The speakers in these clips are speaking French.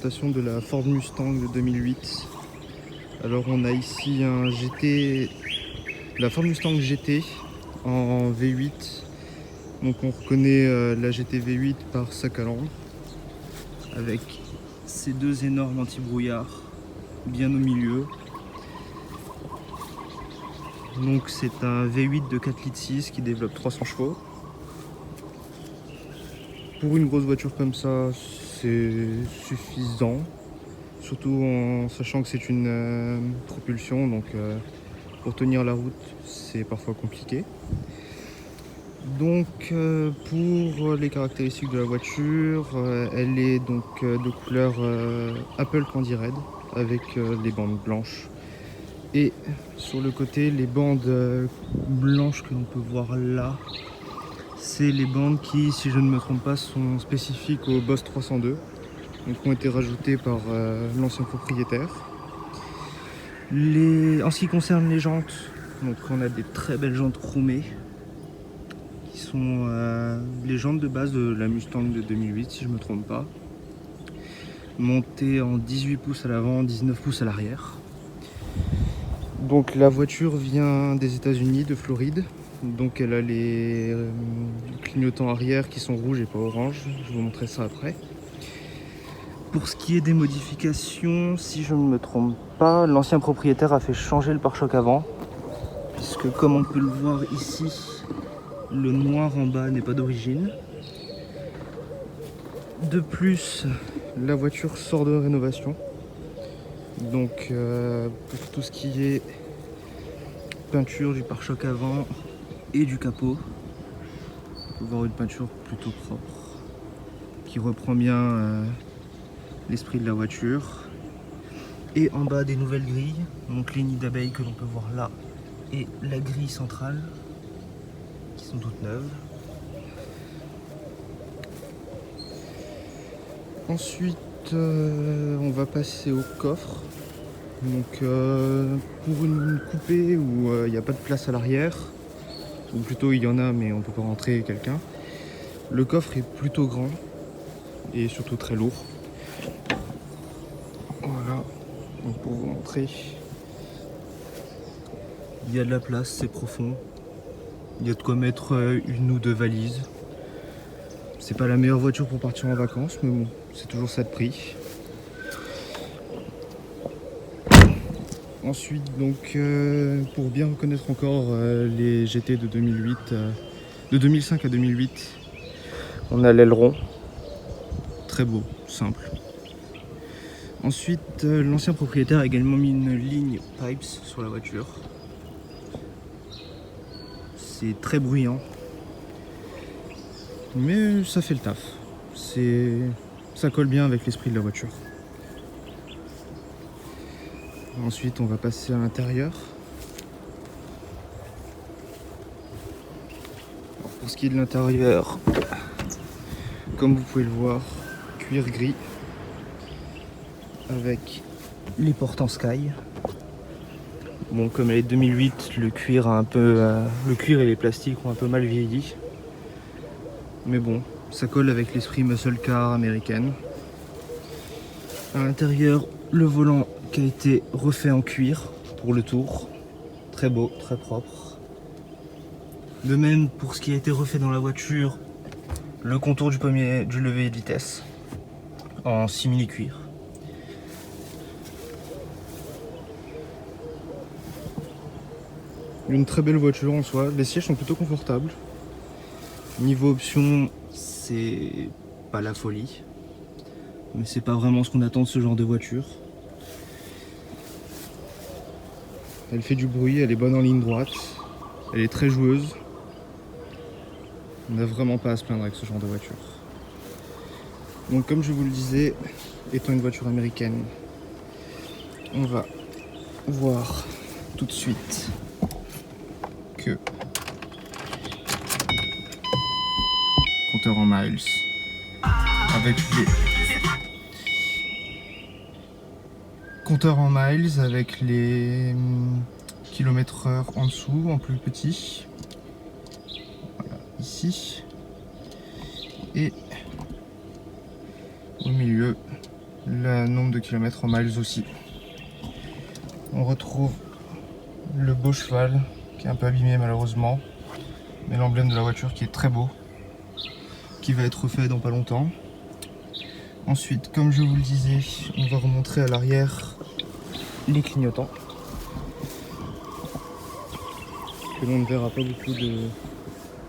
présentation de la Ford Mustang de 2008. Alors on a ici un GT, la Ford Mustang GT en V8. Donc on reconnaît la GT V8 par sa calandre avec ces deux énormes anti-brouillard bien au milieu. Donc c'est un V8 de 4,6 litres qui développe 300 chevaux. Pour une grosse voiture comme ça, c'est suffisant. Surtout en sachant que c'est une propulsion, donc pour tenir la route, c'est parfois compliqué. Donc pour les caractéristiques de la voiture, elle est donc de couleur Apple Candy Red avec les bandes blanches. Et sur le côté, les bandes blanches que l'on peut voir là, c'est les bandes qui, si je ne me trompe pas, sont spécifiques au Boss 302. Donc ont été rajoutées par l'ancien propriétaire. En ce qui concerne les jantes, donc on a des très belles jantes chromées qui sont les jantes de base de la Mustang de 2008 si je ne me trompe pas, montées en 18 pouces à l'avant, 19 pouces à l'arrière. Donc la voiture vient des États-Unis, de Floride. Donc elle a les clignotants arrière qui sont rouges et pas orange. Je vais vous montrer ça après. Pour ce qui est des modifications, si je ne me trompe pas, l'ancien propriétaire a fait changer le pare-choc avant. Puisque comme on peut le voir ici, le noir en bas n'est pas d'origine. De plus, la voiture sort de rénovation. Donc pour tout ce qui est peinture du pare-choc avant et du capot, on peut voir une peinture plutôt propre qui reprend bien l'esprit de la voiture. Et en bas des nouvelles grilles, donc les nids d'abeilles que l'on peut voir là et la grille centrale qui sont toutes neuves. Ensuite on va passer au coffre. Donc pour une coupée où il n'y a pas de place à l'arrière, ou plutôt il y en a mais on ne peut pas rentrer quelqu'un, le coffre est plutôt grand et surtout très lourd. Voilà, donc pour vous montrer, il y a de la place, c'est profond, il y a de quoi mettre une ou deux valises. C'est pas la meilleure voiture pour partir en vacances, mais bon, c'est toujours ça de prix. Ensuite, donc, pour bien reconnaître encore les GT de 2008, de 2005 à 2008, on a l'aileron, très beau, simple. Ensuite, l'ancien propriétaire a également mis une ligne Pipes sur la voiture. C'est très bruyant, mais ça fait le taf. Ça colle bien avec l'esprit de la voiture. Ensuite, on va passer à l'intérieur. Pour ce qui est de l'intérieur, comme vous pouvez le voir, cuir gris avec les portes en sky. Bon, comme elle est 2008, le cuir et les plastiques ont un peu mal vieilli. Mais bon, ça colle avec l'esprit muscle car américaine. À l'intérieur, le volant qui a été refait en cuir pour le tour. Très beau, très propre. De même pour ce qui a été refait dans la voiture, le contour du levier de vitesse en simili cuir. Une très belle voiture en soi, les sièges sont plutôt confortables. Niveau option, c'est pas la folie, mais c'est pas vraiment ce qu'on attend de ce genre de voiture. Elle fait du bruit, elle est bonne en ligne droite, elle est très joueuse. On n'a vraiment pas à se plaindre avec ce genre de voiture. Donc comme je vous le disais, étant une voiture américaine, on va voir tout de suite que compteur en miles avec les compteurs en miles avec les km/h en dessous en plus petit. Voilà, ici et au milieu le nombre de kilomètres en miles aussi. On retrouve le beau cheval qui est un peu abîmé malheureusement, mais l'emblème de la voiture qui est très beau, qui va être refait dans pas longtemps. Ensuite, comme je vous le disais, on va remontrer à l'arrière les clignotants que l'on ne verra pas beaucoup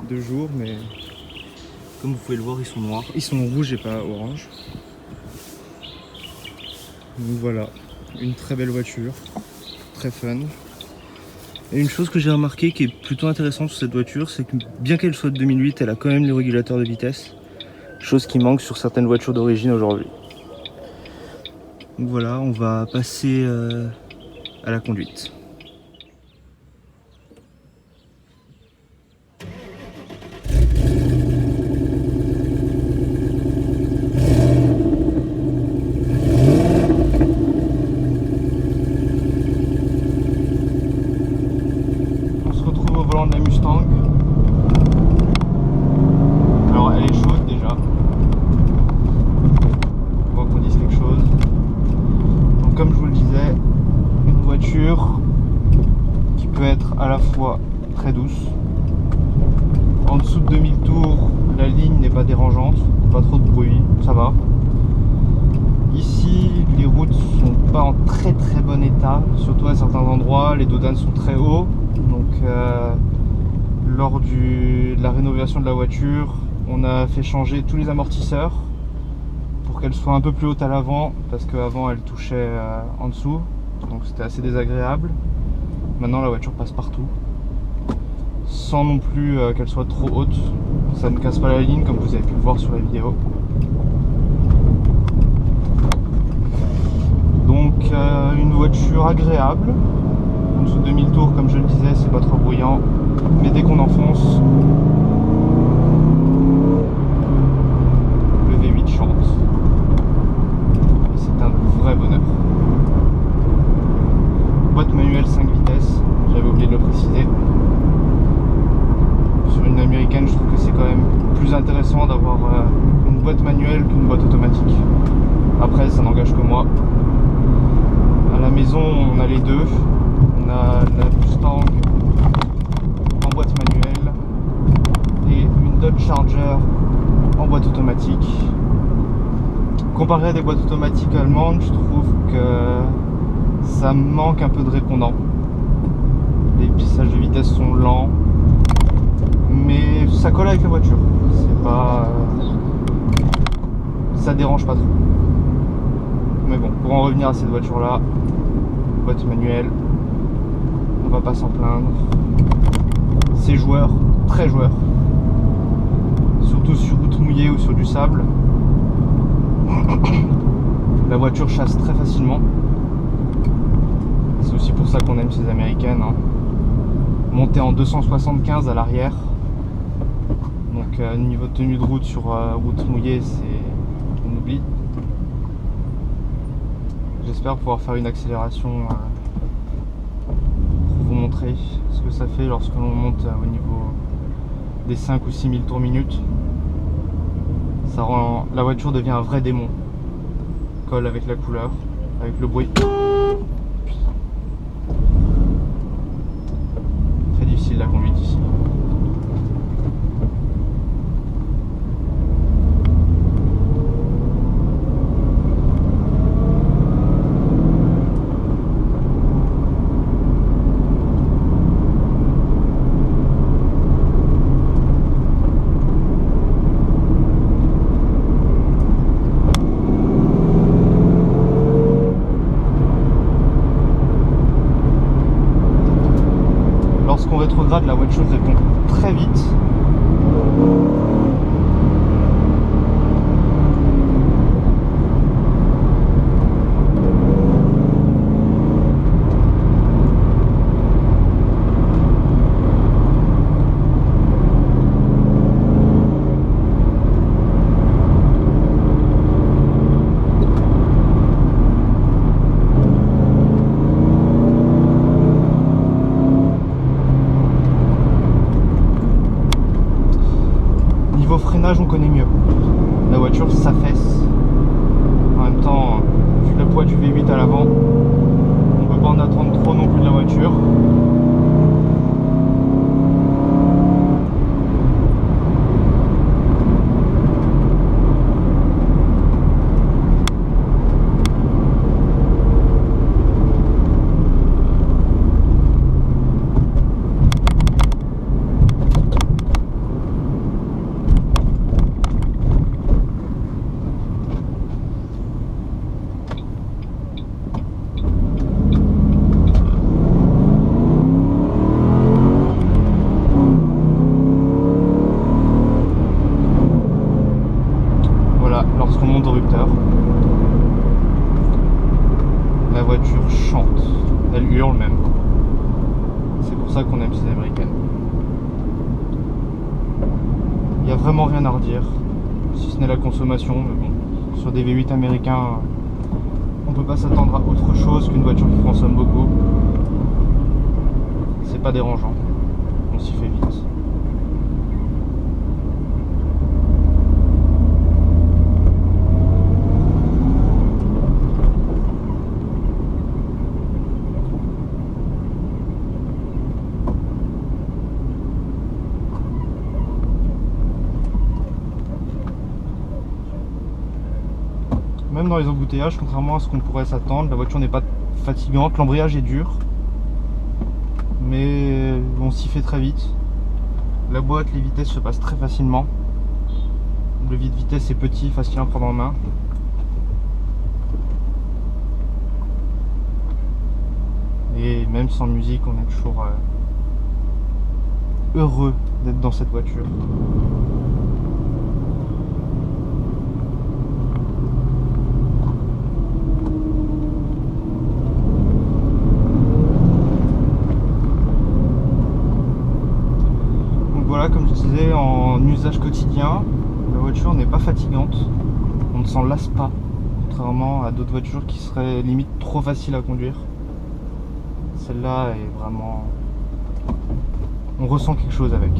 de jour, mais comme vous pouvez le voir, ils sont noirs. Ils sont rouges et pas orange. Donc voilà, une très belle voiture, très fun. Et une chose que j'ai remarqué qui est plutôt intéressante sur cette voiture, c'est que bien qu'elle soit de 2008, elle a quand même les régulateurs de vitesse. Chose qui manque sur certaines voitures d'origine aujourd'hui. Donc voilà, on va passer à la conduite. On se retrouve au volant de la Mustang. Alors elle est chaude déjà. On va qu'on dise quelque chose. Donc comme je vous le disais, une voiture qui peut être à la fois très douce. En dessous de 2000 tours, la ligne n'est pas dérangeante, pas trop de bruit, ça va. Ici, les routes sont pas en très bon état, surtout à certains endroits, les dodanes sont très hauts. Donc lors de la rénovation de la voiture, on a fait changer tous les amortisseurs pour qu'elle soit un peu plus haute à l'avant, parce qu'avant elle touchait en dessous, donc c'était assez désagréable. Maintenant la voiture passe partout, sans non plus qu'elle soit trop haute. Ça ne casse pas la ligne comme vous avez pu le voir sur la vidéo. Donc une voiture agréable. En dessous de 2000 tours, comme je le disais, c'est pas trop bruyant, mais dès qu'on enfonce, le V8 chante. Et c'est un vrai bonheur. Boîte manuelle 5 vitesses, j'avais oublié de le préciser. Sur une américaine, je trouve que c'est quand même plus intéressant d'avoir une boîte manuelle qu'une boîte automatique. Après, ça n'engage que moi. À la maison, on a les deux. On a la Mustang en boîte manuelle et une Dodge Charger en boîte automatique. Comparé à des boîtes automatiques allemandes, je trouve que ça manque un peu de répondant. Les passages de vitesse sont lents, mais ça colle avec la voiture. C'est pas, ça dérange pas trop. Mais bon, pour en revenir à cette voiture-là, boîte manuelle, on va pas s'en plaindre. C'est joueur, très joueur. Surtout sur route mouillée ou sur du sable. La voiture chasse très facilement. C'est aussi pour ça qu'on aime ces américaines. Montée en 275 à l'arrière. Donc niveau de tenue de route sur route mouillée, on oublie. J'espère pouvoir faire une accélération pour vous montrer ce que ça fait lorsque l'on monte au niveau des 5 ou 6 000 tours minute. Ça rend, la voiture devient un vrai démon. Colle avec la couleur, avec le bruit. Très difficile la conduite ici. Lorsqu'on rétrograde, la voiture répond très vite. Niveau freinage, on connaît mieux. La voiture s'affaisse. En même temps, vu le poids du V8 à l'avant, on peut pas en attendre trop non plus de la voiture. Lorsqu'on monte au rupteur, la voiture chante, elle hurle même. C'est pour ça qu'on aime ces américaines. Il n'y a vraiment rien à redire, si ce n'est la consommation, mais bon, sur des V8 américains, on peut pas s'attendre à autre chose qu'une voiture qui consomme beaucoup. C'est pas dérangeant, on s'y fait vite. Même dans les embouteillages, contrairement à ce qu'on pourrait s'attendre, la voiture n'est pas fatigante, l'embrayage est dur, mais on s'y fait très vite. La boîte, les vitesses se passent très facilement. Le vide-vitesse est petit, facile à prendre en main. Et même sans musique, on est toujours heureux d'être dans cette voiture. Voilà, comme je disais, en usage quotidien, la voiture n'est pas fatigante, on ne s'en lasse pas, contrairement à d'autres voitures qui seraient limite trop faciles à conduire. Celle-là est vraiment... on ressent quelque chose avec,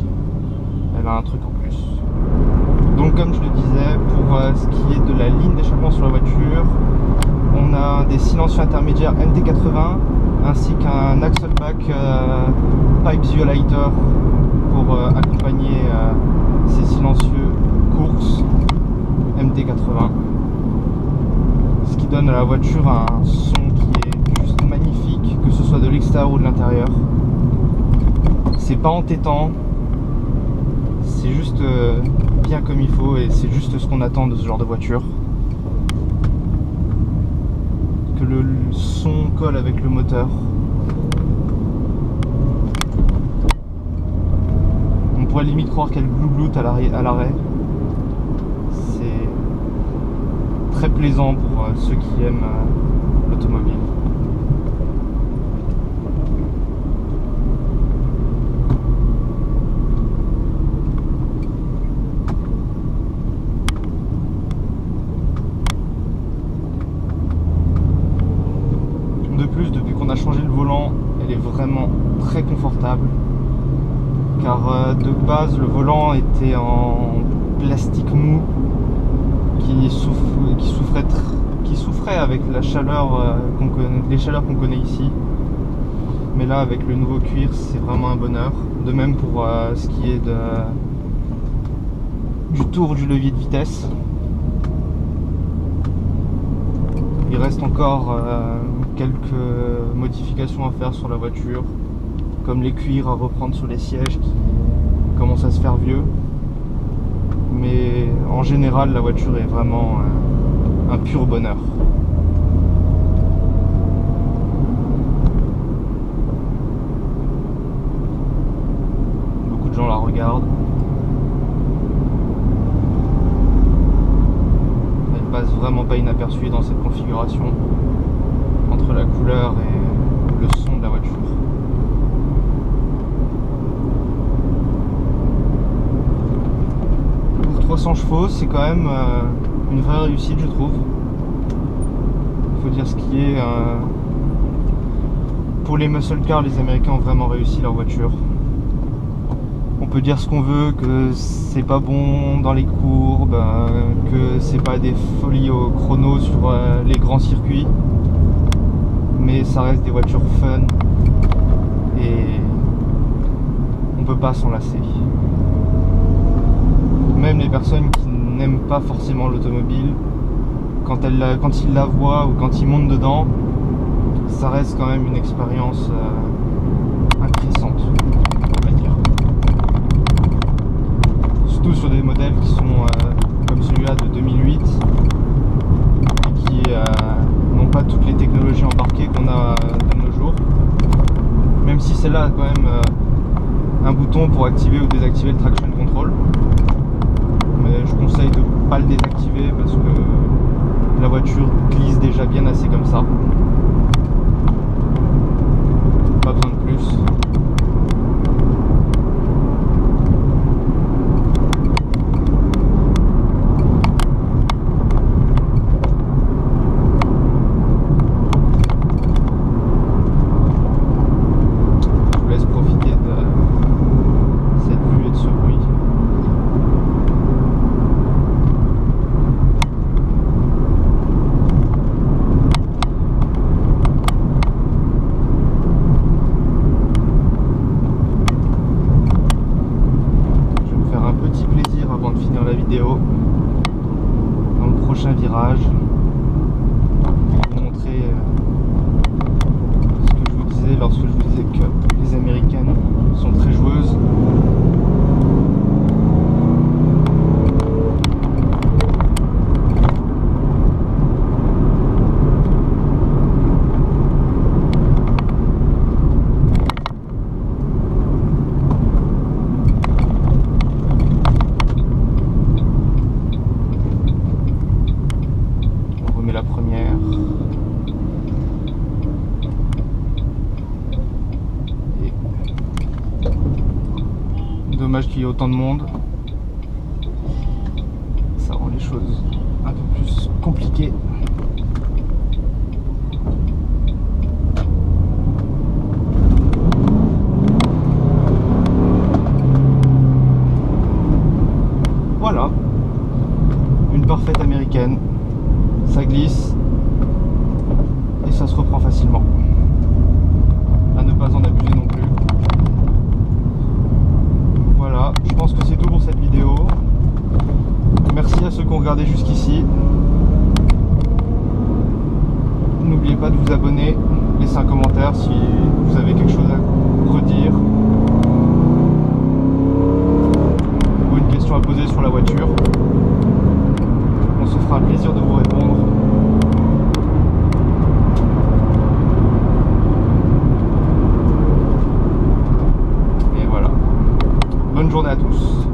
elle a un truc en plus. Donc comme je le disais, pour ce qui est de la ligne d'échappement sur la voiture, on a des silencieux intermédiaires MT80 ainsi qu'un Axleback Pipe Violator pour accompagner ces silencieux course MT80, ce qui donne à la voiture un son qui est juste magnifique, que ce soit de l'extérieur ou de l'intérieur. C'est pas entêtant, c'est juste bien comme il faut, et c'est juste ce qu'on attend de ce genre de voiture, que le son colle avec le moteur. On pourrait limite croire qu'elle glougloute à l'arrêt. C'est très plaisant pour ceux qui aiment l'automobile. De plus, depuis qu'on a changé le volant, elle est vraiment très confortable. Car de base, le volant était en plastique mou qui souffrait avec la chaleur les chaleurs qu'on connaît ici. Mais là, avec le nouveau cuir, c'est vraiment un bonheur. De même pour ce qui est du tour du levier de vitesse. Il reste encore quelques modifications à faire sur la voiture, comme les cuirs à reprendre sur les sièges qui commencent à se faire vieux. Mais en général, la voiture est vraiment un pur bonheur. Beaucoup de gens la regardent. Elle passe vraiment pas inaperçue dans cette configuration, entre la couleur et le son de la voiture. Pour 300 chevaux, c'est quand même une vraie réussite, je trouve. Il faut dire ce qui est. Pour les muscle cars, les Américains ont vraiment réussi leur voiture. On peut dire ce qu'on veut, que c'est pas bon dans les courbes, que c'est pas des folies au chrono sur les grands circuits, mais ça reste des voitures fun et on peut pas s'en lasser. Même les personnes qui n'aiment pas forcément l'automobile, quand ils la voient ou quand ils montent dedans, ça reste quand même une expérience intéressante, on va dire. Surtout sur des modèles qui sont comme celui-là de 2008 et qui n'ont pas toutes les technologies embarquées qu'on a de nos jours. Même si celle-là a quand même un bouton pour activer ou désactiver le traction control. Mais je conseille de ne pas le désactiver parce que la voiture glisse déjà bien assez comme ça. Pas besoin de plus. Je vous laisse profiter de cette vue et de ce bruit. Avant de finir la vidéo, dans le prochain virage, je vais vous montrer ce que je vous disais lorsque je vous disais que les Américaines sont très joueuses. La première. Et dommage qu'il y ait autant de monde. Ça rend les choses un peu plus compliquées. Voilà. Une parfaite américaine. Ça glisse et ça se reprend facilement. À ne pas en abuser non plus. Voilà, je pense que c'est tout pour cette vidéo. Merci à ceux qui ont regardé jusqu'ici. N'oubliez pas de vous abonner, laissez un commentaire si vous avez quelque chose à redire ou une question à poser sur la voiture. On se fera un plaisir de vous répondre. Et voilà. Bonne journée à tous.